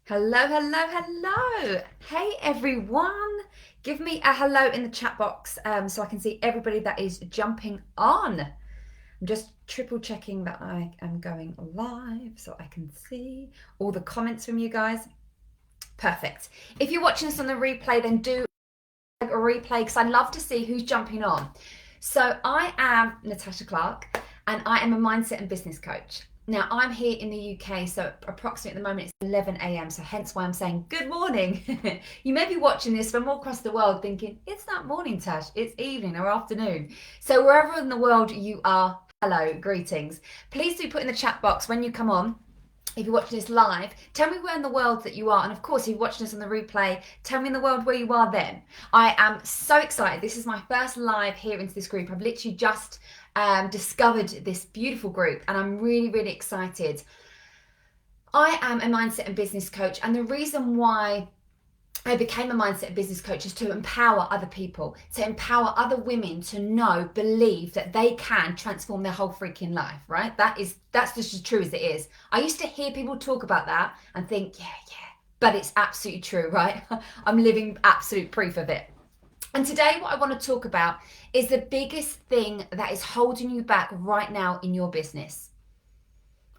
Hello, hello, hello. Hey everyone. Give me a hello in the chat box so I can see everybody that is jumping on. I'm just triple checking that I am going live so I can see all the comments from you guys. Perfect. If you're watching this on the replay, then do a replay because I'd love to see who's jumping on. So I am Natasha Clarke and I am a mindset and business coach. Now I'm here in the UK, so approximately at the moment it's 11 a.m. So hence why I'm saying good morning. You may be watching this from all across the world thinking, it's not morning, Tash, it's evening or afternoon. So wherever in the world you are, hello, greetings. Please do put in the chat box when you come on. If you're watching this live, tell me where in the world that you are. And of course, if you're watching this on the replay, tell me in the world where you are then. I am so excited. This is my first live here into this group. I've literally just discovered this beautiful group and I'm really, really excited. I am a mindset and business coach, and the reason why I became a mindset and business coach is to empower other people, to empower other women to know, believe that they can transform their whole freaking life, right? That's just as true as it is. I used to hear people talk about that and think, yeah, but it's absolutely true, right? I'm living absolute proof of it. And today what I want to talk about is the biggest thing that is holding you back right now in your business.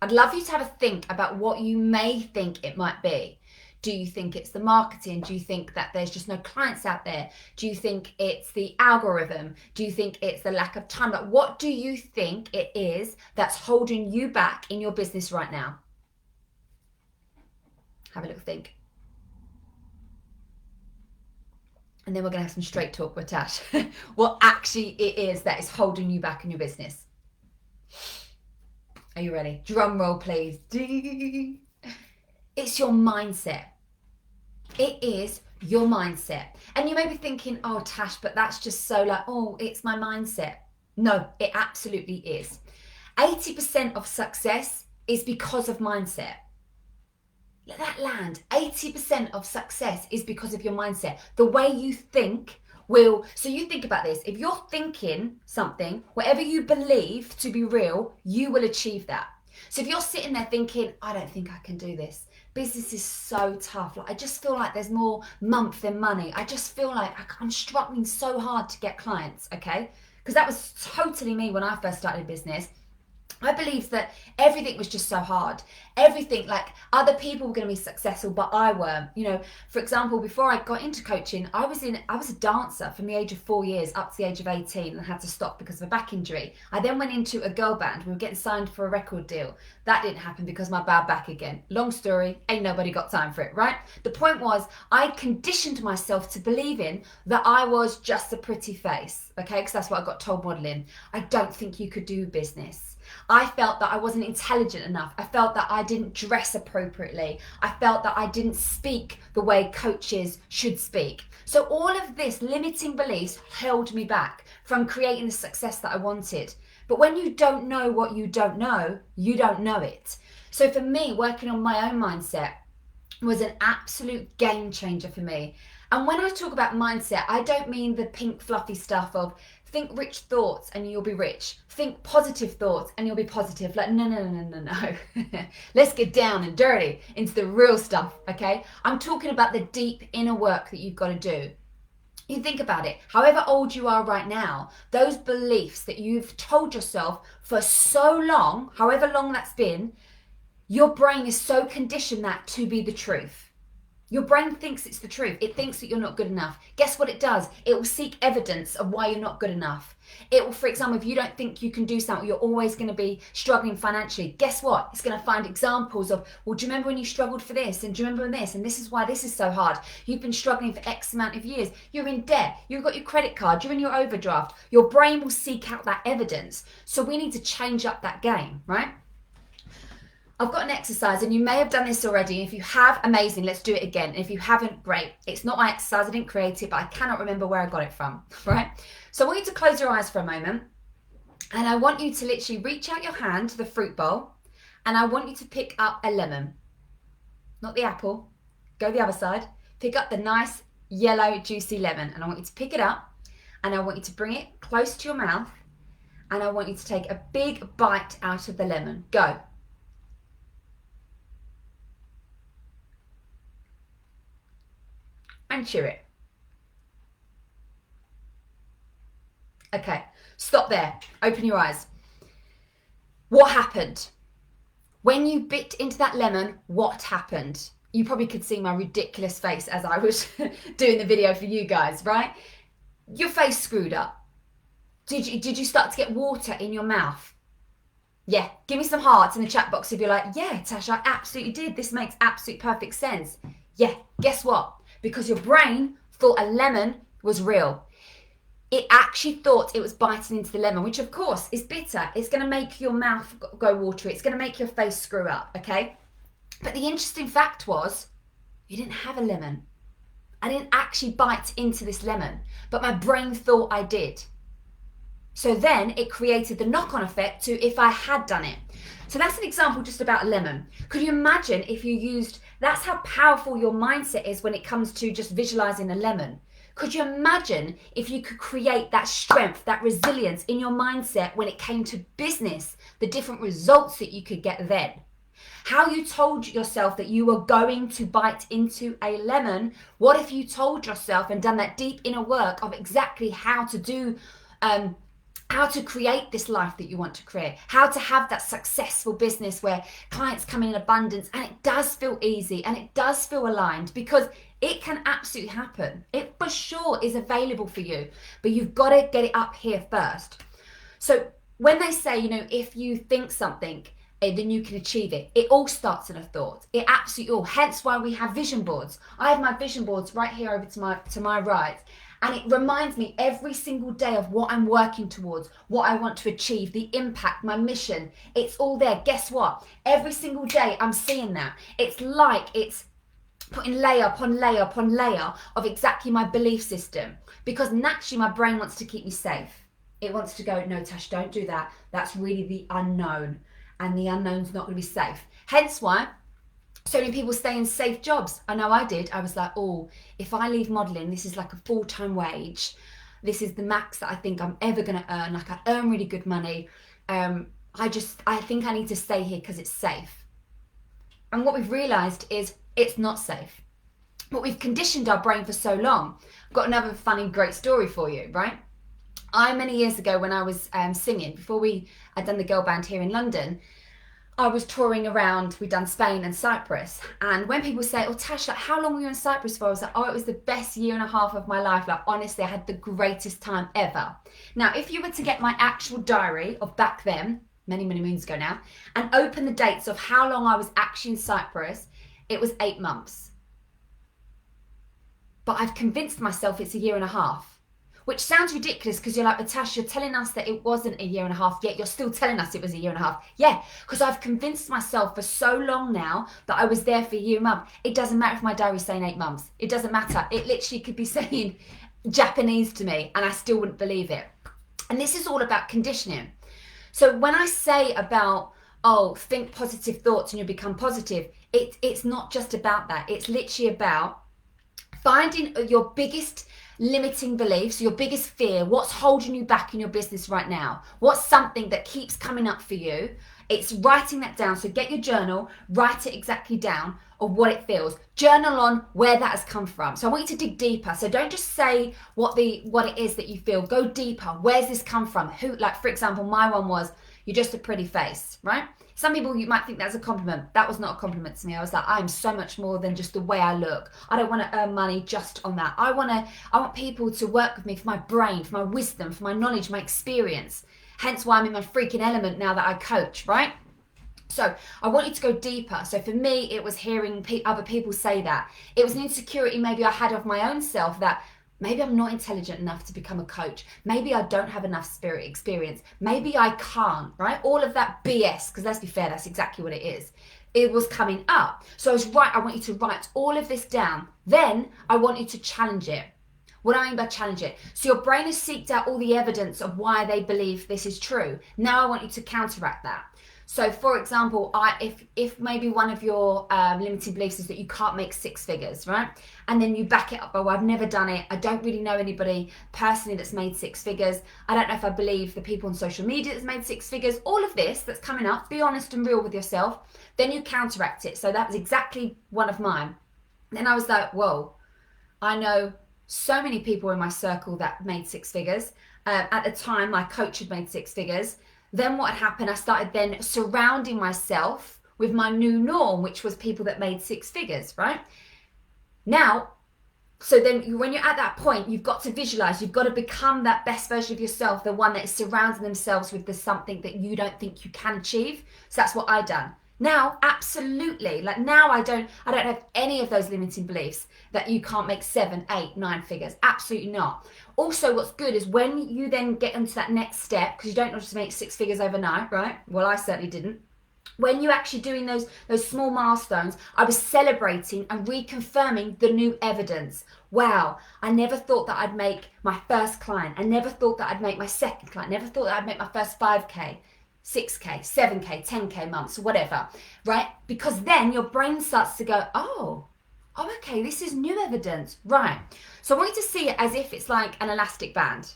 I'd love you to have a think about what you may think it might be. Do you think it's the marketing? Do you think that there's just no clients out there? Do you think it's the algorithm? Do you think it's the lack of time? Like, what do you think it is that's holding you back in your business right now? Have a little think. And then we're going to have some straight talk with Tash. What actually it is that is holding you back in your business. Are you ready? Drum roll, please. It's your mindset. It is your mindset. And you may be thinking, oh, Tash, but that's just so like, oh, it's my mindset. No, it absolutely is. 80% of success is because of mindset. Let that land. 80% of success is because of your mindset. The way you think will, so you think about this. If you're thinking something, whatever you believe to be real, you will achieve that. So if you're sitting there thinking, I don't think I can do this. Business is so tough. Like, I just feel like there's more month than money. I just feel like I'm struggling so hard to get clients, okay? Because that was totally me when I first started business. I believed that everything was just so hard. Everything, like other people were going to be successful, but I weren't. You know, for example, before I got into coaching, I was a dancer from the age of 4 years up to the age of 18 and had to stop because of a back injury. I then went into a girl band. We were getting signed for a record deal. That didn't happen because my bad back again. Long story, ain't nobody got time for it, right? The point was, I conditioned myself to believing that I was just a pretty face, okay? Because that's what I got told modeling. I don't think you could do business. I felt that I wasn't intelligent enough. I felt that I didn't dress appropriately. I felt that I didn't speak the way coaches should speak. So all of this limiting beliefs held me back from creating the success that I wanted. But when you don't know what you don't know it. So for me, working on my own mindset was an absolute game changer for me. And when I talk about mindset, I don't mean the pink fluffy stuff of think rich thoughts and you'll be rich. Think positive thoughts and you'll be positive. Like, no. Let's get down and dirty into the real stuff, okay? I'm talking about the deep inner work that you've got to do. You think about it, however old you are right now, those beliefs that you've told yourself for so long, however long that's been, your brain is so conditioned that to be the truth. Your brain thinks it's the truth. It thinks that you're not good enough. Guess what it does? It will seek evidence of why you're not good enough. It will, for example, if you don't think you can do something, you're always going to be struggling financially. Guess what? It's going to find examples of, well, do you remember when you struggled for this? And do you remember this? And this is why this is so hard. You've been struggling for X amount of years. You're in debt. You've got your credit card. You're in your overdraft. Your brain will seek out that evidence. So we need to change up that game, right? I've got an exercise and you may have done this already. If you have, amazing, let's do it again. If you haven't, great. It's not my exercise, I didn't create it, but I cannot remember where I got it from, right? So I want you to close your eyes for a moment and I want you to literally reach out your hand to the fruit bowl and I want you to pick up a lemon, not the apple, go the other side, pick up the nice yellow juicy lemon and I want you to pick it up and I want you to bring it close to your mouth and I want you to take a big bite out of the lemon. Go. and chew it. Okay, stop there. Open your eyes. What happened? When you bit into that lemon, what happened? You probably could see my ridiculous face as I was doing the video for you guys, right? Your face screwed up. Did you start to get water in your mouth? Yeah, give me some hearts in the chat box if you're like, yeah, Tasha, I absolutely did. This makes absolute perfect sense. Yeah, guess what? Because your brain thought a lemon was real. It actually thought it was biting into the lemon, which of course is bitter. It's going to make your mouth go watery. It's going to make your face screw up, okay? But the interesting fact was, you didn't have a lemon. I didn't actually bite into this lemon, but my brain thought I did. So then it created the knock-on effect to if I had done it. So that's an example just about a lemon. Could you imagine if you used, that's how powerful your mindset is when it comes to just visualizing a lemon. Could you imagine if you could create that strength, that resilience in your mindset when it came to business, the different results that you could get then? How you told yourself that you were going to bite into a lemon. What if you told yourself and done that deep inner work of exactly how to do, how to create this life that you want to create, how to have that successful business where clients come in abundance and it does feel easy and it does feel aligned, because it can absolutely happen. It for sure is available for you, but you've got to get it up here first. So when they say, you know, if you think something, then you can achieve it. It all starts in a thought. It absolutely all. Hence why we have vision boards. I have my vision boards right here over to my right. And it reminds me every single day of what I'm working towards, what I want to achieve, the impact, my mission. It's all there. Guess what? Every single day I'm seeing that. It's like it's putting layer upon layer upon layer of exactly my belief system. Because naturally my brain wants to keep me safe. It wants to go, no, Tash, don't do that. That's really the unknown. And the unknown's not going to be safe. Hence why so many people stay in safe jobs. I know I did. I was like, oh, if I leave modelling, this is like a full-time wage. This is the max that I think I'm ever going to earn. Like I earn really good money. I think I need to stay here because it's safe. And what we've realised is it's not safe. But we've conditioned our brain for so long. I've got another funny, great story for you, right? Many years ago when I was singing, before I'd done the girl band here in London, I was touring around. We'd done Spain and Cyprus. And when people say, oh, Tash, like, how long were you in Cyprus for? I was like, oh, it was the best year and a half of my life. Like, honestly, I had the greatest time ever. Now, if you were to get my actual diary of back then, many, many moons ago now, and open the dates of how long I was actually in Cyprus, it was 8 months. But I've convinced myself it's a year and a half. Which sounds ridiculous because you're like, Natasha, you're telling us that it wasn't a year and a half, yet you're still telling us it was a year and a half. Yeah, because I've convinced myself for so long now that I was there for a year and a month. It doesn't matter if my diary's saying 8 months. It doesn't matter. It literally could be saying Japanese to me and I still wouldn't believe it. And this is all about conditioning. So when I say about, oh, think positive thoughts and you'll become positive, it's not just about that. It's literally about finding your biggest limiting beliefs, your biggest fear, what's holding you back in your business right now, what's something that keeps coming up for you. It's writing that down. So get your journal, write it exactly down of what it feels. Journal on where that has come from. So I want you to dig deeper. So don't just say what it is that you feel. Go deeper. Where's this come from? Who, like for example, my one was, you're just a pretty face, right? Some people, you might think that's a compliment. That was not a compliment to me. I was like, I'm so much more than just the way I look. I don't want to earn money just on that. I want people to work with me for my brain, for my wisdom, for my knowledge, my experience. Hence why I'm in my freaking element now that I coach, right? So I want you to go deeper. So for me, it was hearing other people say that. It was an insecurity maybe I had of my own self that maybe I'm not intelligent enough to become a coach. Maybe I don't have enough spirit experience. Maybe I can't, right? All of that BS, because let's be fair, that's exactly what it is. It was coming up. So I was right, I want you to write all of this down. Then I want you to challenge it. What do I mean by challenge it? So your brain has seeked out all the evidence of why they believe this is true. Now I want you to counteract that. So for example, if maybe one of your limiting beliefs is that you can't make 6 figures, right? And then you back it up by, well, I've never done it. I don't really know anybody personally that's made 6 figures. I don't know if I believe the people on social media that's made 6 figures. All of this that's coming up, be honest and real with yourself. Then you counteract it. So that was exactly one of mine. Then I was like, whoa, I know so many people in my circle that made six figures. At the time, my coach had made six figures. Then what had happened, I started then surrounding myself with my new norm, which was people that made six figures, right? Now, so then when you're at that point, you've got to visualize, you've got to become that best version of yourself, the one that is surrounding themselves with the something that you don't think you can achieve. So that's what I've done. Now, absolutely. Like now I don't have any of those limiting beliefs that you can't make 7, 8, 9 figures. Absolutely not. Also, what's good is when you then get into that next step, because you don't just make six figures overnight, right? Well, I certainly didn't. When you're actually doing those small milestones, I was celebrating and reconfirming the new evidence. Wow, I never thought that I'd make my first client. I never thought that I'd make my second client. I never thought that I'd make my first 5K, 6K, 7K, 10K months, whatever, right? Because then your brain starts to go, oh, okay, this is new evidence, right? So I want you to see it as if it's like an elastic band.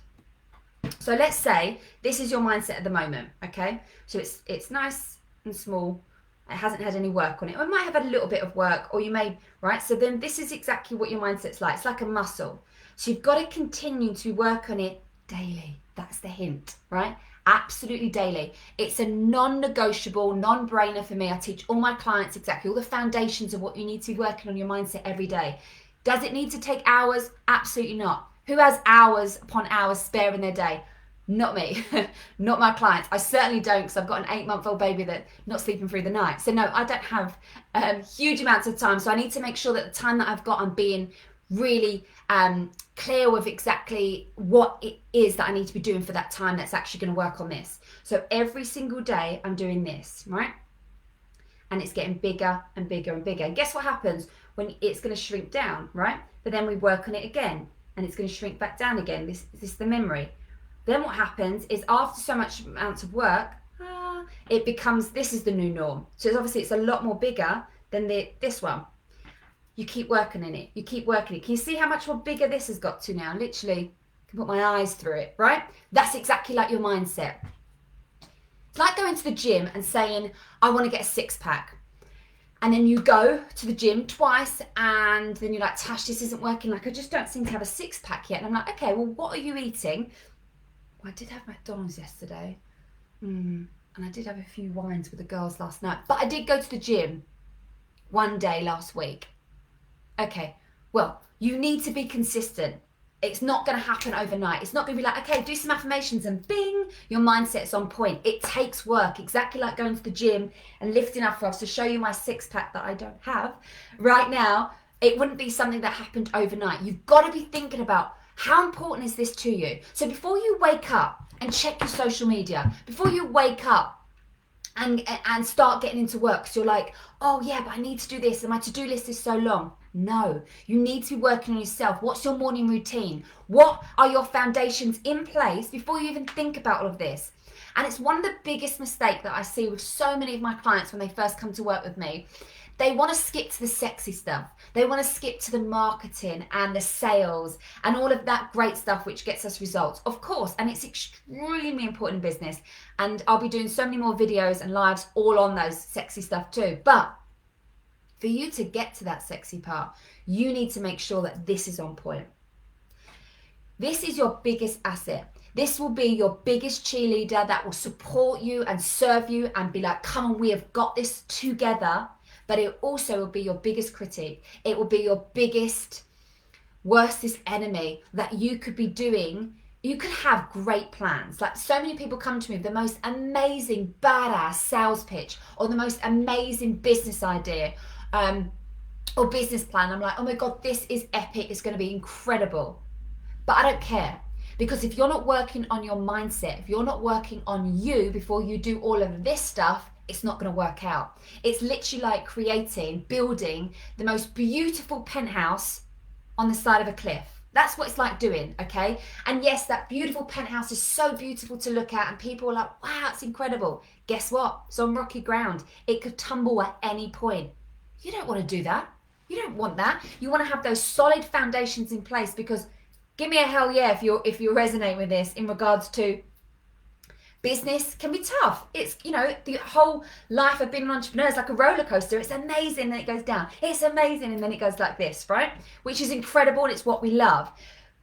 So let's say this is your mindset at the moment, okay? So it's nice and small. It hasn't had any work on it. Or it might have had a little bit of work, or you may, right? So then this is exactly what your mindset's like. It's like a muscle. So you've got to continue to work on it daily. That's the hint, right? Absolutely daily. It's a non-negotiable, non-brainer for me. I teach all my clients exactly all the foundations of what you need to be working on your mindset every day. Does it need to take hours? Absolutely not. Who has hours upon hours spare in their day? Not me, not my clients. I certainly don't, because I've got an 8-month-old baby that's not sleeping through the night. So no, I don't have huge amounts of time. So I need to make sure that the time that I've got, I'm being really clear with exactly what it is that I need to be doing for that time that's actually going to work on this. So every single day I'm doing this, right? And it's getting bigger and bigger and bigger. And guess what happens when it's going to shrink down, right? But then we work on it again and it's going to shrink back down again. This is the memory. Then what happens is after so much amounts of work, it becomes, this is the new norm. So it's a lot more bigger than this one. You keep working in it. You keep working it. Can you see how much more bigger this has got to now? Literally, I can put my eyes through it, right? That's exactly like your mindset. It's like going to the gym and saying, I want to get a six-pack. And then you go to the gym twice and then you're like, Tash, this isn't working. Like, I just don't seem to have a six-pack yet. And I'm like, okay, well, what are you eating? Well, I did have McDonald's yesterday. And I did have a few wines with the girls last night. But I did go to the gym one day last week. Okay, well, you need to be consistent. It's not going to happen overnight. It's not going to be like, okay, do some affirmations and bing, your mindset's on point. It takes work, exactly like going to the gym and lifting up ropes. To show you my six-pack that I don't have right now, it wouldn't be something that happened overnight. You've got to be thinking about, how important is this to you? So before you wake up and check your social media, before you wake up and start getting into work, because you're like, oh yeah, but I need to do this and my to-do list is so long. No, you need to be working on yourself. What's your morning routine? What are your foundations in place before you even think about all of this? And it's one of the biggest mistakes that I see with so many of my clients when they first come to work with me. They want to skip to the sexy stuff. They want to skip to the marketing and the sales and all of that great stuff which gets us results. Of course, and it's extremely important in business. And I'll be doing so many more videos and lives all on those sexy stuff too. But for you to get to that sexy part, you need to make sure that this is on point. This is your biggest asset. This will be your biggest cheerleader that will support you and serve you and be like, come on, we have got this together. But it also will be your biggest critique. It will be your biggest, worstest enemy that you could be doing. You could have great plans. Like so many people come to me with the most amazing, badass sales pitch or the most amazing business idea or business plan. I'm like, oh my God, this is epic. It's going to be incredible. But I don't care. Because if you're not working on your mindset, if you're not working on you before you do all of this stuff, it's not going to work out. It's literally like building the most beautiful penthouse on the side of a cliff. That's what it's like doing, okay? And yes, that beautiful penthouse is so beautiful to look at and people are like, wow, it's incredible. Guess what? It's on rocky ground. It could tumble at any point. You don't want to do that. You don't want that. You want to have those solid foundations in place, because give me a hell yeah if you resonate with this in regards to Business can be tough. It's, you know, the whole life of being an entrepreneur is like a roller coaster. It's amazing, then it goes down. It's amazing, and then it goes like this, right? Which is incredible, and it's what we love.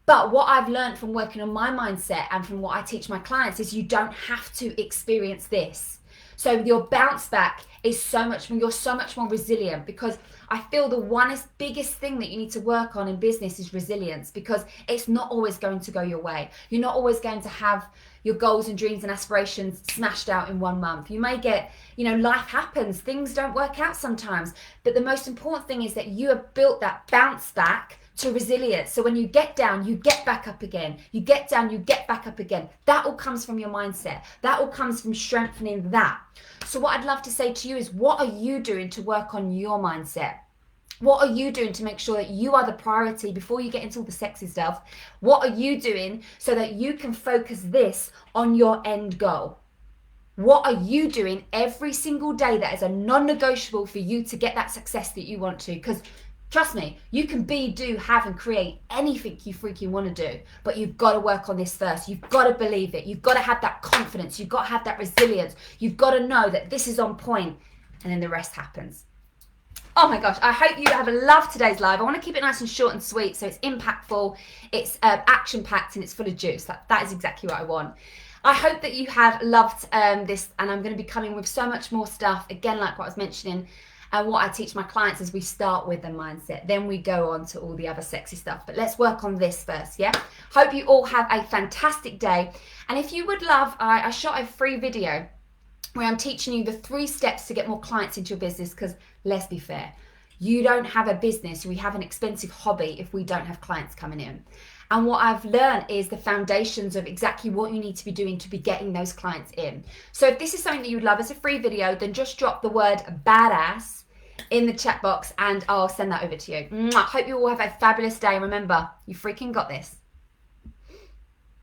But what I've learned from working on my mindset and from what I teach my clients is you don't have to experience this. So your bounce back is you're so much more resilient, because I feel the biggest thing that you need to work on in business is resilience, because it's not always going to go your way. You're not always going to have your goals and dreams and aspirations smashed out in 1 month. You may get, life happens, things don't work out sometimes. But the most important thing is that you have built that bounce back to resilience. So when you get down, you get back up again. You get down, you get back up again. That all comes from your mindset. That all comes from strengthening that. So what I'd love to say to you is, what are you doing to work on your mindset? What are you doing to make sure that you are the priority before you get into all the sexy stuff? What are you doing so that you can focus this on your end goal? What are you doing every single day that is a non-negotiable for you to get that success that you want to? Because trust me, you can be, do, have, and create anything you freaking want to do. But you've got to work on this first. You've got to believe it. You've got to have that confidence. You've got to have that resilience. You've got to know that this is on point, and then the rest happens. Oh my gosh, I hope you have loved today's live. I want to keep it nice and short and sweet, so it's impactful, it's action-packed, and it's full of juice. That is exactly what I want. I hope that you have loved this, and I'm going to be coming with so much more stuff, again, like what I was mentioning, and what I teach my clients is we start with the mindset, then we go on to all the other sexy stuff. But let's work on this first, yeah? Hope you all have a fantastic day. And if you would love, I shot a free video where I'm teaching you the 3 steps to get more clients into your business, because let's be fair, you don't have a business, we have an expensive hobby if we don't have clients coming in. And what I've learned is the foundations of exactly what you need to be doing to be getting those clients in. So if this is something that you'd love as a free video, then just drop the word badass in the chat box and I'll send that over to you. Hope you all have a fabulous day. Remember, you freaking got this.